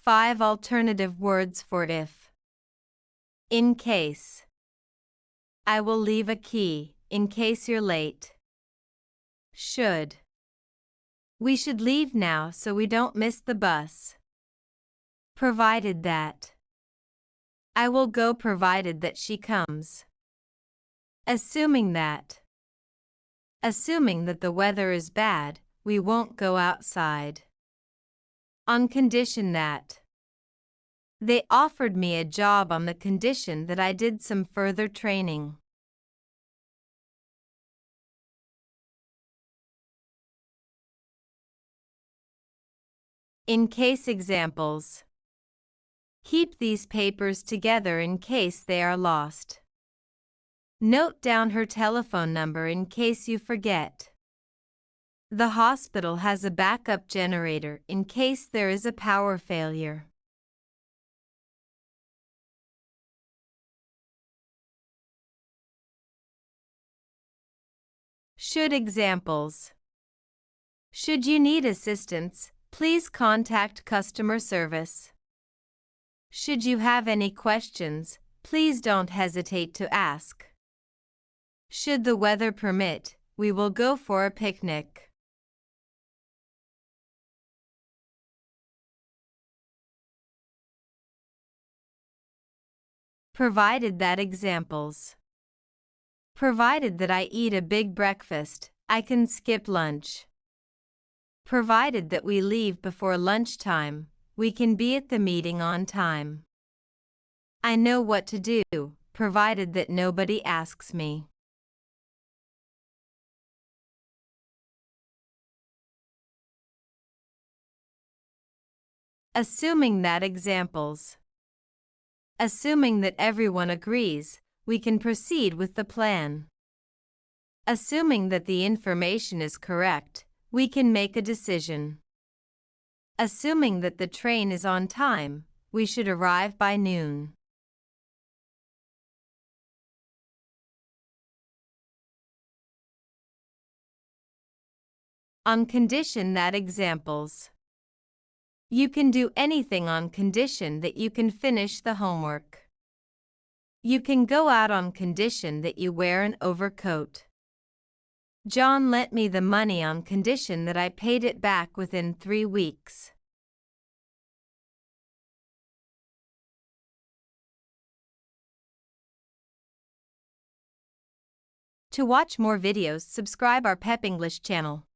5 alternative words for if. In case. I will leave a key, in case you're late. Should. We should leave now so we don't miss the bus. Provided that. I will go provided that she comes. Assuming that. Assuming that the weather is bad, we won't go outside. On condition that. They offered me a job on the condition that I did some further training. In case examples. Keep these papers together in case they are lost. Note down her telephone number in case you forget. The hospital has a backup generator in case there is a power failure. Should examples. Should you need assistance, please contact customer service. Should you have any questions, please don't hesitate to ask. Should the weather permit, we will go for a picnic. Provided that examples. Provided that I eat a big breakfast, I can skip lunch. Provided that we leave before lunchtime, we can be at the meeting on time. I know what to do, provided that nobody asks me. Assuming that examples. Assuming that everyone agrees, we can proceed with the plan. Assuming that the information is correct, we can make a decision. Assuming that the train is on time, we should arrive by noon. On condition that examples. You can do anything on condition that you can finish the homework. You can go out on condition that you wear an overcoat. John lent me the money on condition that I paid it back within 3 weeks. To watch more videos, subscribe our PEP English channel.